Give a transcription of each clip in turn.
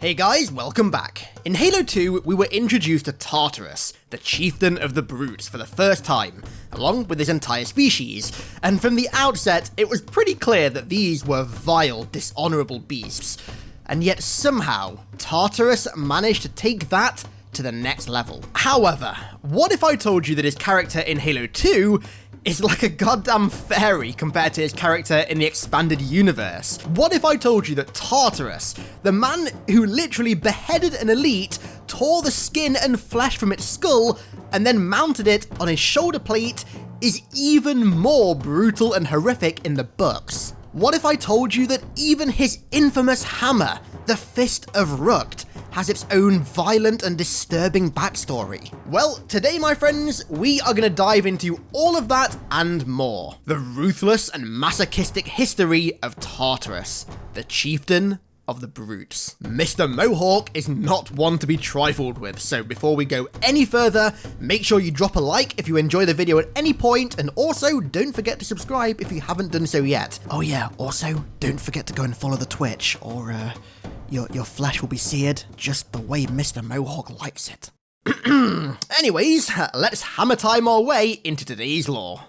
Hey guys, welcome back. In Halo 2, we were introduced to Tartarus, the Chieftain of the Brutes, for the first time, along with his entire species, and from the outset, it was pretty clear that these were vile, dishonourable beasts. And yet somehow, Tartarus managed to take that to the next level. However, what if I told you that his character in Halo 2 is like a goddamn fairy compared to his character in the expanded universe? What if I told you that Tartarus, the man who literally beheaded an elite, tore the skin and flesh from its skull, and then mounted it on his shoulder plate, is even more brutal and horrific in the books? What if I told you that even his infamous hammer, the Fist of Rukt, has its own violent and disturbing backstory? Well, today, my friends, we are going to dive into all of that and more. The ruthless and masochistic history of Tartarus, the Chieftain of the Brutes. Mr. Mohawk is not one to be trifled with, so before we go any further, make sure you drop a like if you enjoy the video at any point, and also don't forget to subscribe if you haven't done so yet. Oh yeah, also don't forget to go and follow the Twitch, or your flesh will be seared just the way Mr. Mohawk likes it. Anyways, let's hammer time our way into today's lore.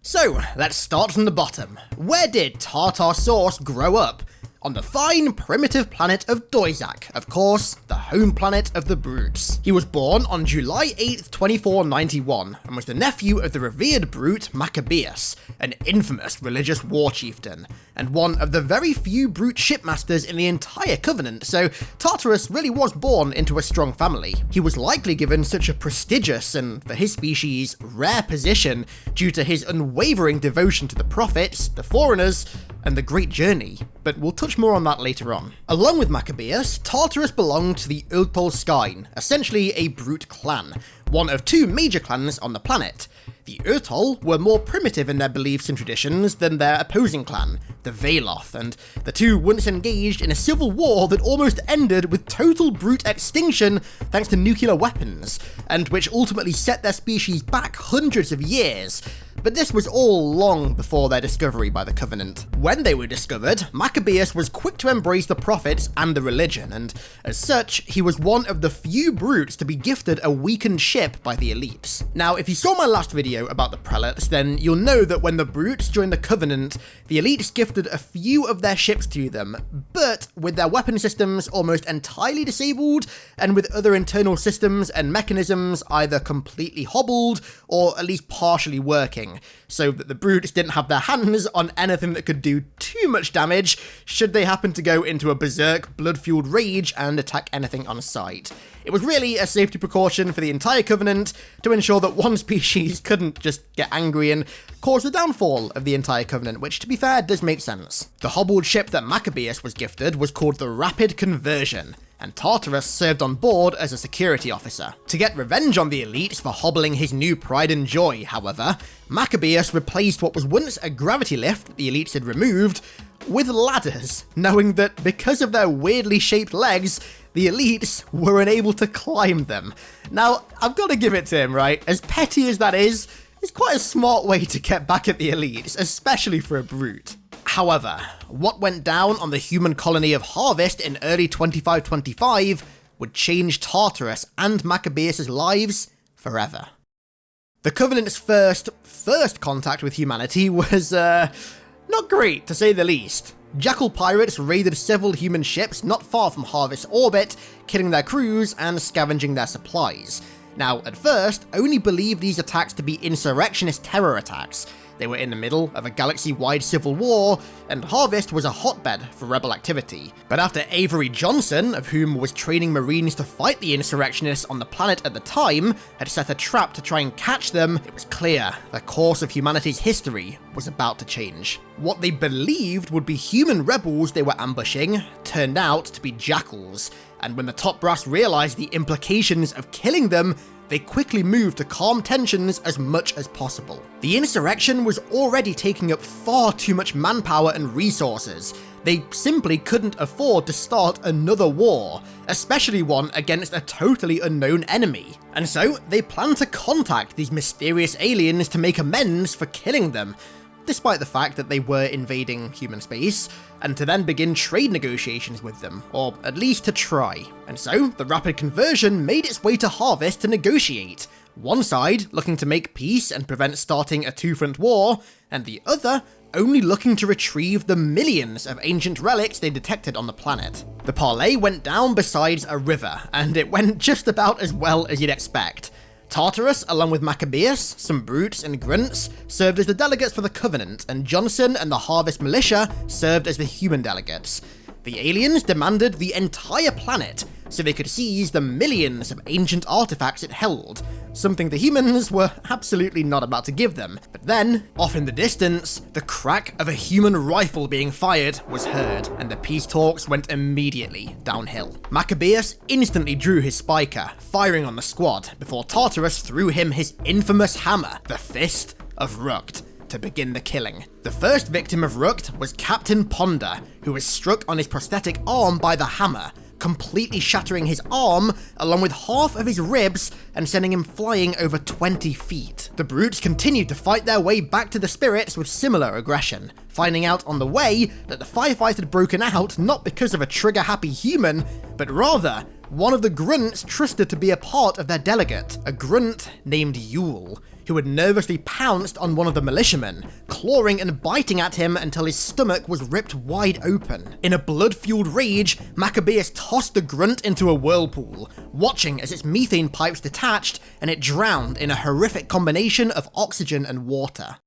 So, let's start from the bottom. Where did Tartarus grow up? On the fine, primitive planet of Doizak, of course, the home planet of the Brutes. He was born on July 8th, 2491, and was the nephew of the revered Brute Maccabeus, an infamous religious war chieftain, and one of the very few Brute shipmasters in the entire Covenant, so Tartarus really was born into a strong family. He was likely given such a prestigious, and for his species, rare position due to his unwavering devotion to the prophets, the foreigners, and the Great Journey, but we'll touch more on that later on. Along with Maccabeus, Tartarus belonged to the Urtol-Skein, essentially a Brute clan, one of two major clans on the planet. The Urtol were more primitive in their beliefs and traditions than their opposing clan, the Veloth, and the two once engaged in a civil war that almost ended with total Brute extinction thanks to nuclear weapons, and which ultimately set their species back hundreds of years. But this was all long before their discovery by the Covenant. When they were discovered, Maccabeus was quick to embrace the prophets and the religion, and as such, he was one of the few Brutes to be gifted a weakened ship by the elites. Now, if you saw my last video about the prelates, then you'll know that when the Brutes joined the Covenant, the elites gifted a few of their ships to them, but with their weapon systems almost entirely disabled, and with other internal systems and mechanisms either completely hobbled or at least partially working, so that the Brutes didn't have their hands on anything that could do too much damage should they happen to go into a berserk, blood-fueled rage and attack anything on sight. It was really a safety precaution for the entire Covenant to ensure that one species couldn't just get angry and cause the downfall of the entire Covenant, which, to be fair, does make sense. The hobbled ship that Maccabeus was gifted was called the Rapid Conversion, and Tartarus served on board as a security officer. To get revenge on the elites for hobbling his new pride and joy, however, Maccabeus replaced what was once a gravity lift that the elites had removed with ladders, knowing that because of their weirdly shaped legs, the elites were unable to climb them. Now, I've got to give it to him, right? As petty as that is, it's quite a smart way to get back at the elites, especially for a Brute. However, what went down on the human colony of Harvest in early 2525 would change Tartarus and Maccabeus' lives forever. The Covenant's first contact with humanity was, not great, to say the least. Jackal pirates raided several human ships not far from Harvest's orbit, killing their crews and scavenging their supplies. Now, at first, I only believed these attacks to be insurrectionist terror attacks. They were in the middle of a galaxy-wide civil war, and Harvest was a hotbed for rebel activity. But after Avery Johnson, of whom was training Marines to fight the insurrectionists on the planet at the time, had set a trap to try and catch them, it was clear the course of humanity's history was about to change. What they believed would be human rebels they were ambushing turned out to be jackals, and when the top brass realized the implications of killing them, they quickly moved to calm tensions as much as possible. The insurrection was already taking up far too much manpower and resources. They simply couldn't afford to start another war, especially one against a totally unknown enemy. And so they planned to contact these mysterious aliens to make amends for killing them. despite the fact that they were invading human space, and to then begin trade negotiations with them, or at least to try. And so, the rapid conversion made its way to Harvest to negotiate, one side looking to make peace and prevent starting a two-front war, and the other only looking to retrieve the millions of ancient relics they detected on the planet. The parley went down beside a river, and it went just about as well as you'd expect. Tartarus, along with Maccabeus, some brutes and grunts, served as the delegates for the Covenant, and Johnson and the Harvest Militia served as the human delegates. The aliens demanded the entire planet, so they could seize the millions of ancient artifacts it held, something the humans were absolutely not about to give them. But then, off in the distance, the crack of a human rifle being fired was heard, and the peace talks went immediately downhill. Maccabeus instantly drew his spiker, firing on the squad, before Tartarus threw him his infamous hammer, the Fist of Rukt, to begin the killing. The first victim of Rukt was Captain Ponder, who was struck on his prosthetic arm by the hammer, completely shattering his arm along with half of his ribs and sending him flying over 20 feet. The brutes continued to fight their way back to the spirits with similar aggression, finding out on the way that the firefight had broken out not because of a trigger-happy human, but rather one of the grunts trusted to be a part of their delegate, a grunt named Yule, who had nervously pounced on one of the militiamen, clawing and biting at him until his stomach was ripped wide open. In a blood-fueled rage, Maccabeus tossed the grunt into a whirlpool, watching as its methane pipes detached and it drowned in a horrific combination of oxygen and water.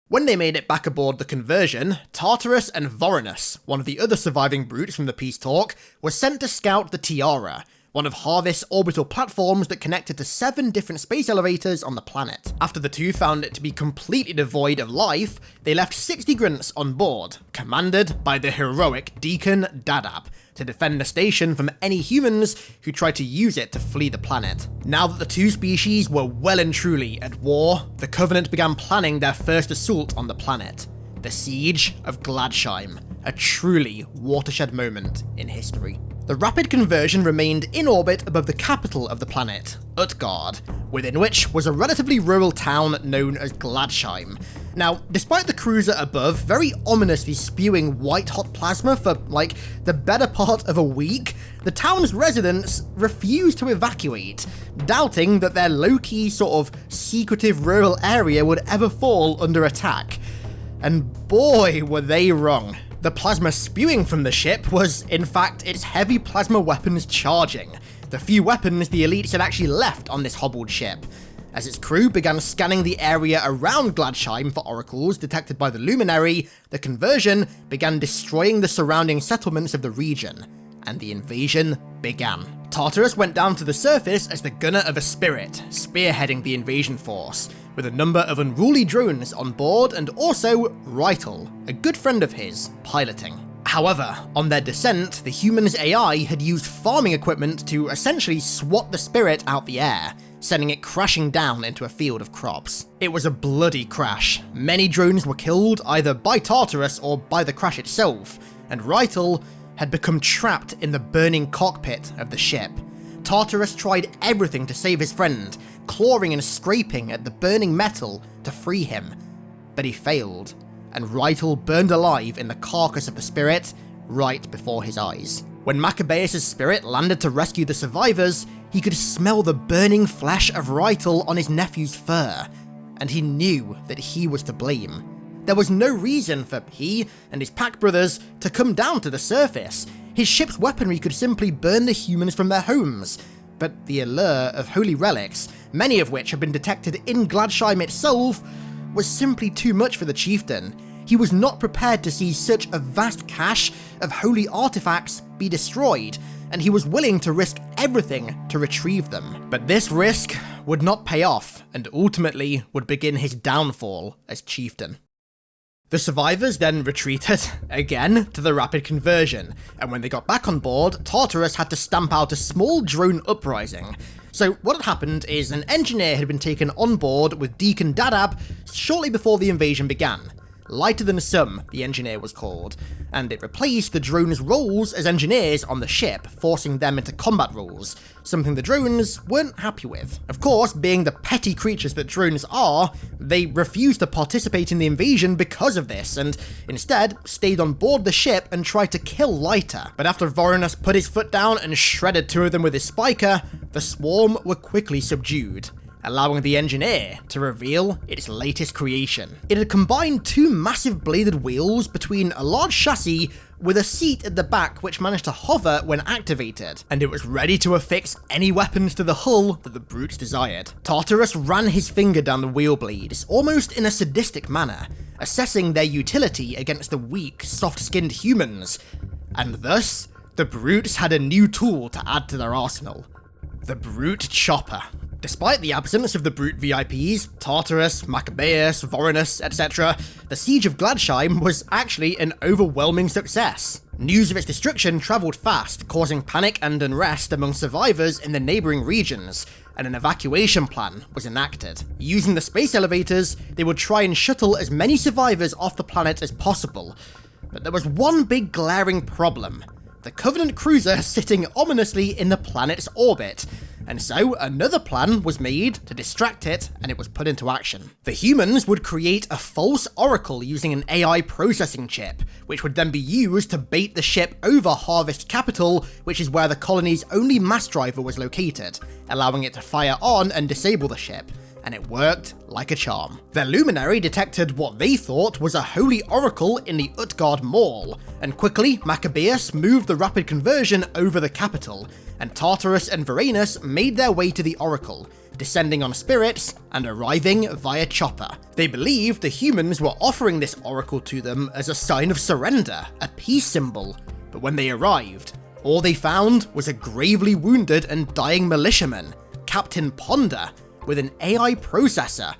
When they made it back aboard the conversion, Tartarus and Vorenus, one of the other surviving brutes from the peace talk, were sent to scout the Tiara, one of Harvest's orbital platforms that connected to 7 different space elevators on the planet. After the two found it to be completely devoid of life, they left 60 grunts on board, commanded by the heroic Deacon Dadab, to defend the station from any humans who tried to use it to flee the planet. Now that the two species were well and truly at war, the Covenant began planning their first assault on the planet, the Siege of Gladsheim, a truly watershed moment in history. The rapid conversion remained in orbit above the capital of the planet, Utgard, within which was a relatively rural town known as Gladsheim. Now, despite the cruiser above very ominously spewing white-hot plasma for, like, the better part of a week, the town's residents refused to evacuate, doubting that their low-key sort of secretive rural area would ever fall under attack. And boy, were they wrong. The plasma spewing from the ship was, in fact, its heavy plasma weapons charging, the few weapons the elites had actually left on this hobbled ship. As its crew began scanning the area around Gladsheim for oracles detected by the Luminary, the conversion began destroying the surrounding settlements of the region, and the invasion began. Tartarus went down to the surface as the gunner of a spirit, spearheading the invasion force, with a number of unruly drones on board and also Reigel, a good friend of his, piloting. However, on their descent, the humans' AI had used farming equipment to essentially swat the spirit out the air, sending it crashing down into a field of crops. It was a bloody crash. Many drones were killed either by Tartarus or by the crash itself, and Reigel had become trapped in the burning cockpit of the ship. Tartarus tried everything to save his friend, clawing and scraping at the burning metal to free him, but he failed, and Reigel burned alive in the carcass of the spirit right before his eyes. When Maccabeus' spirit landed to rescue the survivors, he could smell the burning flesh of Reigel on his nephew's fur, and he knew that he was to blame. There was no reason for he and his pack brothers to come down to the surface. His ship's weaponry could simply burn the humans from their homes, but the allure of holy relics, many of which had been detected in Gladsheim itself, was simply too much for the chieftain. He was not prepared to see such a vast cache of holy artifacts be destroyed, and he was willing to risk everything to retrieve them. But this risk would not pay off, and ultimately would begin his downfall as chieftain. The survivors then retreated, again, to the rapid conversion, and when they got back on board, Tartarus had to stamp out a small drone uprising. So what had happened is an engineer had been taken on board with Deacon Dadab shortly before the invasion began. Lighter Than Some, the engineer was called, and it replaced the drones' roles as engineers on the ship, forcing them into combat roles, something the drones weren't happy with. Of course, being the petty creatures that drones are, they refused to participate in the invasion because of this, and instead stayed on board the ship and tried to kill Lighter. But after Vorenus put his foot down and shredded 2 of them with his spiker, the swarm were quickly subdued, allowing the engineer to reveal its latest creation. It had combined 2 massive bladed wheels between a large chassis with a seat at the back which managed to hover when activated, and it was ready to affix any weapons to the hull that the brutes desired. Tartarus ran his finger down the wheel blades, almost in a sadistic manner, assessing their utility against the weak, soft-skinned humans, and thus, the brutes had a new tool to add to their arsenal: the Brute Chopper. Despite the absence of the Brute VIPs, Tartarus, Maccabeus, Vorenus, etc., the Siege of Gladsheim was actually an overwhelming success. News of its destruction travelled fast, causing panic and unrest among survivors in the neighbouring regions, and an evacuation plan was enacted. Using the space elevators, they would try and shuttle as many survivors off the planet as possible. But there was one big glaring problem: the Covenant cruiser sitting ominously in the planet's orbit, and so another plan was made to distract it, and it was put into action. The humans would create a false oracle using an AI processing chip, which would then be used to bait the ship over Harvest Capital, which is where the colony's only mass driver was located, allowing it to fire on and disable the ship. And it worked like a charm. Their luminary detected what they thought was a holy oracle in the Utgard Mall, and quickly Maccabeus moved the rapid conversion over the capital, and Tartarus and Vorenus made their way to the oracle, descending on spirits and arriving via chopper. They believed the humans were offering this oracle to them as a sign of surrender, a peace symbol, but when they arrived, all they found was a gravely wounded and dying militiaman, Captain Ponder, with an AI processor,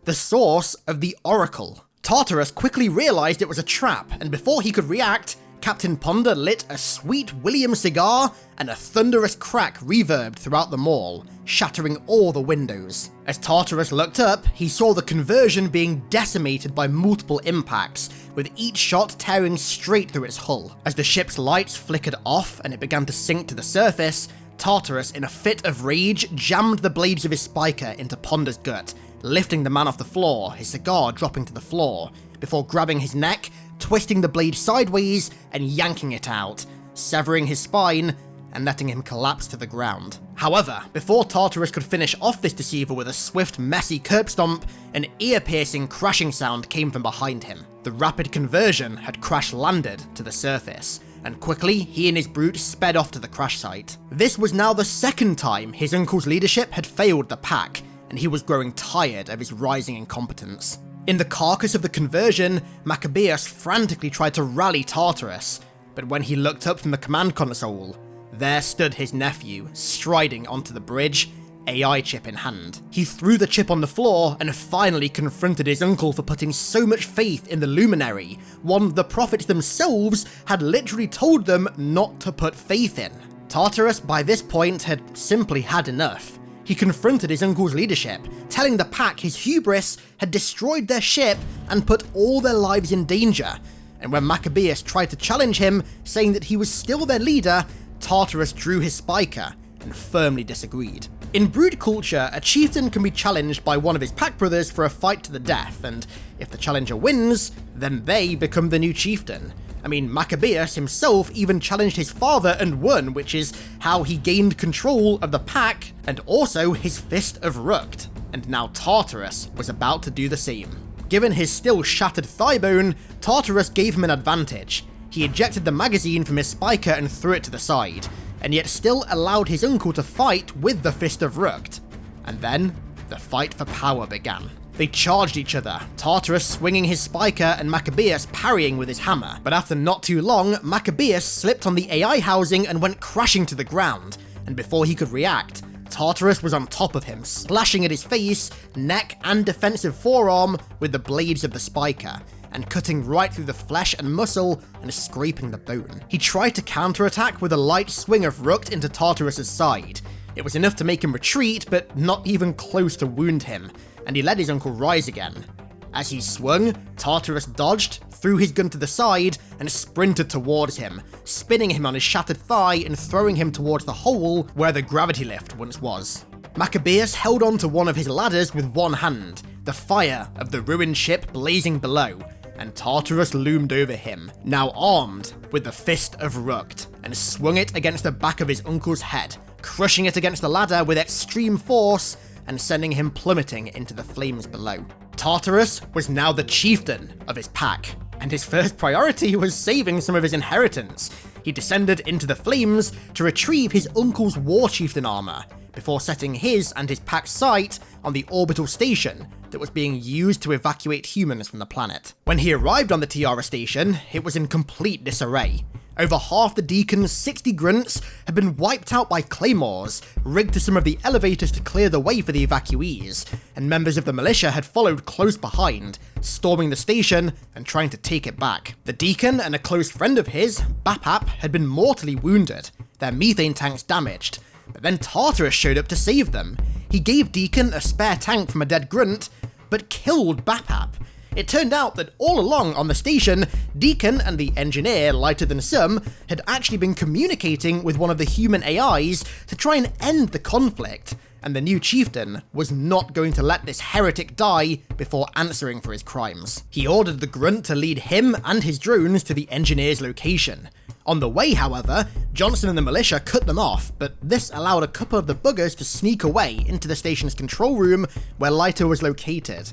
the source of the oracle. Tartarus quickly realized it was a trap, and before he could react, Captain Ponder lit a sweet William cigar, and a thunderous crack reverbed throughout the mall, shattering all the windows. As Tartarus looked up, he saw the conversion being decimated by multiple impacts, with each shot tearing straight through its hull. As the ship's lights flickered off and it began to sink to the surface, Tartarus, in a fit of rage, jammed the blades of his spiker into Ponder's gut, lifting the man off the floor, his cigar dropping to the floor, before grabbing his neck, twisting the blade sideways, and yanking it out, severing his spine, and letting him collapse to the ground. However, before Tartarus could finish off this deceiver with a swift, messy curb stomp, an ear-piercing crashing sound came from behind him. The rapid conversion had crash-landed to the surface, and quickly he and his brute sped off to the crash site. This was now the second time his uncle's leadership had failed the pack, and he was growing tired of his rising incompetence. In the carcass of the conversion, Maccabeus frantically tried to rally Tartarus, but when he looked up from the command console, there stood his nephew, striding onto the bridge, AI chip in hand. He threw the chip on the floor and finally confronted his uncle for putting so much faith in the luminary, one the prophets themselves had literally told them not to put faith in. Tartarus by this point had simply had enough. He confronted his uncle's leadership, telling the pack his hubris had destroyed their ship and put all their lives in danger, and when Maccabeus tried to challenge him, saying that he was still their leader, Tartarus drew his spiker and firmly disagreed. In Brood culture, a chieftain can be challenged by one of his pack brothers for a fight to the death, and if the challenger wins, then they become the new chieftain. I mean, Maccabeus himself even challenged his father and won, which is how he gained control of the pack, and also his Fist of Rukt. And now Tartarus was about to do the same. Given his still shattered thigh bone, Tartarus gave him an advantage. He ejected the magazine from his spiker and threw it to the side, and yet still allowed his uncle to fight with the Fist of Rukt. And then, the fight for power began. They charged each other, Tartarus swinging his spiker and Maccabeus parrying with his hammer, but after not too long, Maccabeus slipped on the AI housing and went crashing to the ground, and before he could react, Tartarus was on top of him, slashing at his face, neck, and defensive forearm with the blades of the spiker, and cutting right through the flesh and muscle and scraping the bone. He tried to counterattack with a light swing of Rukt into Tartarus' side. It was enough to make him retreat, but not even close to wound him, and he let his uncle rise again. As he swung, Tartarus dodged, threw his gun to the side, and sprinted towards him, spinning him on his shattered thigh and throwing him towards the hole where the gravity lift once was. Maccabeus held on to one of his ladders with one hand, the fire of the ruined ship blazing below, and Tartarus loomed over him, now armed with the Fist of Rukt, and swung it against the back of his uncle's head, crushing it against the ladder with extreme force and sending him plummeting into the flames below. Tartarus was now the chieftain of his pack, and his first priority was saving some of his inheritance. He descended into the flames to retrieve his uncle's war chieftain armor, before setting his and his pack's sight on the orbital station that was being used to evacuate humans from the planet. When he arrived on the Tiara station, it was in complete disarray. Over half the Deacon's 60 grunts had been wiped out by claymores, rigged to some of the elevators to clear the way for the evacuees, and members of the militia had followed close behind, storming the station and trying to take it back. The Deacon and a close friend of his, Bapap, had been mortally wounded, their methane tanks damaged, but then Tartarus showed up to save them. He gave Deacon a spare tank from a dead grunt, but killed Bapap. It turned out that all along on the station, Deacon and the engineer, Lighter Than Some, had actually been communicating with one of the human AIs to try and end the conflict, and the new chieftain was not going to let this heretic die before answering for his crimes. He ordered the grunt to lead him and his drones to the engineer's location. On the way, however, Johnson and the militia cut them off, but this allowed a couple of the buggers to sneak away into the station's control room where Lighter was located.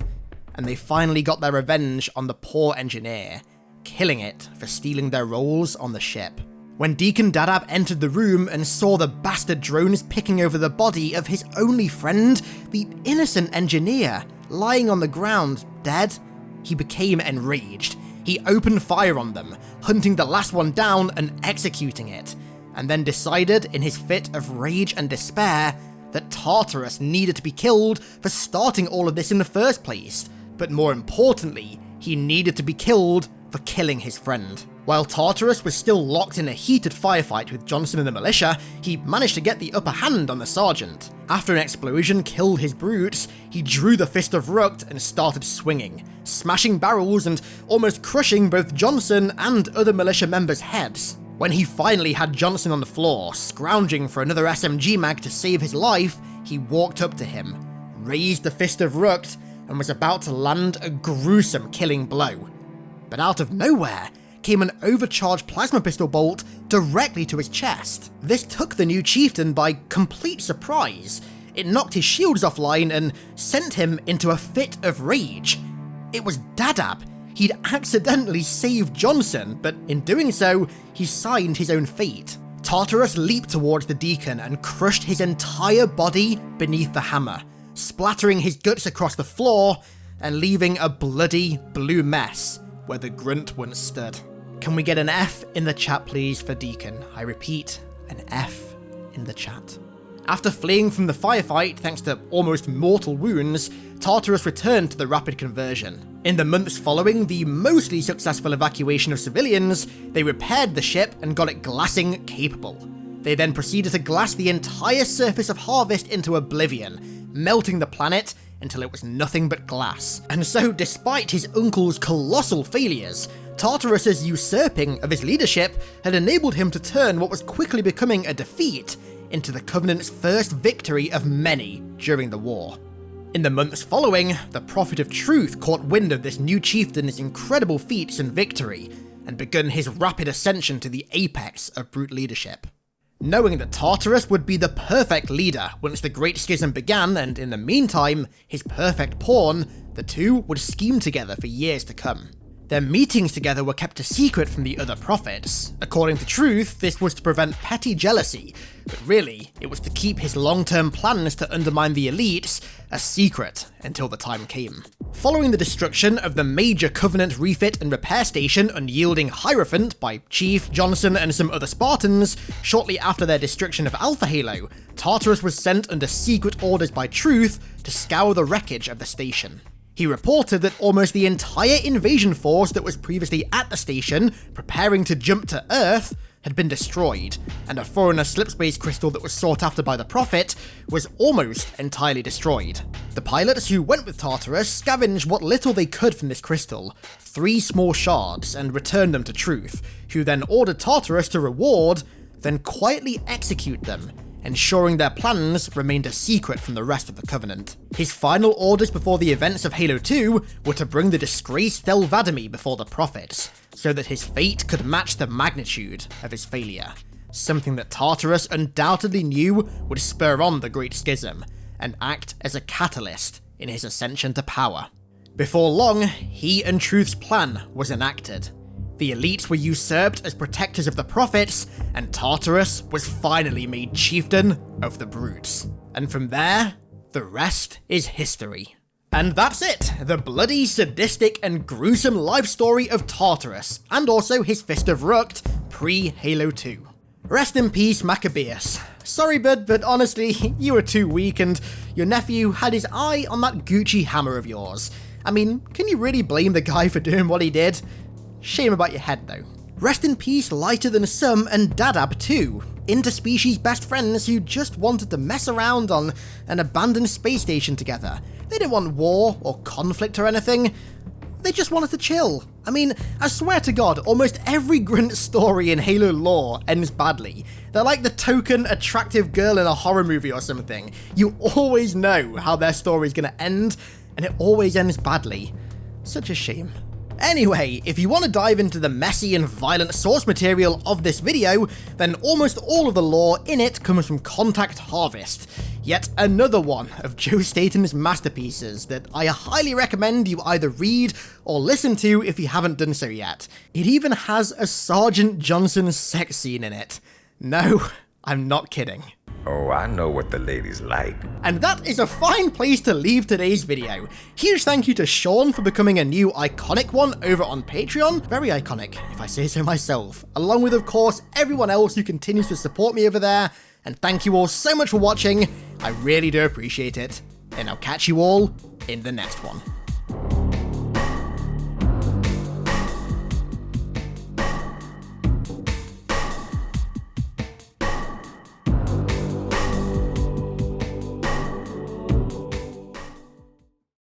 And they finally got their revenge on the poor engineer, killing it for stealing their roles on the ship. When Deacon Dadab entered the room and saw the bastard drones picking over the body of his only friend, the innocent engineer, lying on the ground, dead, he became enraged. He opened fire on them, hunting the last one down and executing it, and then decided in his fit of rage and despair that Tartarus needed to be killed for starting all of this in the first place. But more importantly, he needed to be killed for killing his friend. While Tartarus was still locked in a heated firefight with Johnson and the militia, he managed to get the upper hand on the sergeant. After an explosion killed his brutes, he drew the Fist of Rukt and started swinging, smashing barrels and almost crushing both Johnson and other militia members' heads. When he finally had Johnson on the floor, scrounging for another SMG mag to save his life, he walked up to him, raised the Fist of Rukt, and was about to land a gruesome killing blow. But out of nowhere came an overcharged plasma pistol bolt directly to his chest. This took the new chieftain by complete surprise. It knocked his shields offline and sent him into a fit of rage. It was Dadab. He'd accidentally saved Johnson, but in doing so, he signed his own fate. Tartarus leaped towards the Deacon and crushed his entire body beneath the hammer, splattering his guts across the floor and leaving a bloody blue mess where the grunt once stood. Can we get an F in the chat please for Deacon? I repeat, an F in the chat. After fleeing from the firefight thanks to almost mortal wounds, Tartarus returned to the rapid conversion. In the months following the mostly successful evacuation of civilians, they repaired the ship and got it glassing capable. They then proceeded to glass the entire surface of Harvest into oblivion, melting the planet until it was nothing but glass. And so, despite his uncle's colossal failures, Tartarus's usurping of his leadership had enabled him to turn what was quickly becoming a defeat into the Covenant's first victory of many during the war. In the months following, the Prophet of Truth caught wind of this new chieftain's incredible feats and victory, and begun his rapid ascension to the apex of brute leadership. Knowing that Tartarus would be the perfect leader once the Great Schism began, and in the meantime, his perfect pawn, the two would scheme together for years to come. Their meetings together were kept a secret from the other prophets. According to Truth, this was to prevent petty jealousy, but really, it was to keep his long-term plans to undermine the elites a secret until the time came. Following the destruction of the major Covenant refit and repair station Unyielding Hierophant by Chief, Johnson, and some other Spartans, shortly after their destruction of Alpha Halo, Tartarus was sent under secret orders by Truth to scour the wreckage of the station. He reported that almost the entire invasion force that was previously at the station, preparing to jump to Earth, had been destroyed, and a foreigner slipspace crystal that was sought after by the Prophet was almost entirely destroyed. The pilots who went with Tartarus scavenged what little they could from this crystal, 3 small shards, and returned them to Truth, who then ordered Tartarus to reward, then quietly execute them, ensuring their plans remained a secret from the rest of the Covenant. His final orders before the events of Halo 2 were to bring the disgraced Thelvadami before the Prophets, so that his fate could match the magnitude of his failure, something that Tartarus undoubtedly knew would spur on the Great Schism, and act as a catalyst in his ascension to power. Before long, he and Truth's plan was enacted. The elites were usurped as protectors of the Prophets, and Tartarus was finally made Chieftain of the Brutes. And from there, the rest is history. And that's it, the bloody, sadistic, and gruesome life story of Tartarus, and also his Fist of Rukt, pre-Halo 2. Rest in peace, Maccabeus. Sorry bud, but honestly, you were too weak, and your nephew had his eye on that Gucci hammer of yours. I mean, can you really blame the guy for doing what he did? Shame about your head though. Rest in peace Lighter Than Some and Dadab too, interspecies best friends who just wanted to mess around on an abandoned space station together. They didn't want war or conflict or anything, they just wanted to chill. I mean, I swear to God, almost every Grunt story in Halo lore ends badly. They're like the token attractive girl in a horror movie or something. You always know how their story's gonna end, and it always ends badly. Such a shame. Anyway, if you want to dive into the messy and violent source material of this video, then almost all of the lore in it comes from Contact Harvest, yet another one of Joe Staten's masterpieces that I highly recommend you either read or listen to if you haven't done so yet. It even has a Sergeant Johnson sex scene in it. No, I'm not kidding. Oh, I know what the ladies like. And that is a fine place to leave today's video. Huge thank you to Sean for becoming a new iconic one over on Patreon. Very iconic, if I say so myself. Along with, of course, everyone else who continues to support me over there. And thank you all so much for watching. I really do appreciate it. And I'll catch you all in the next one.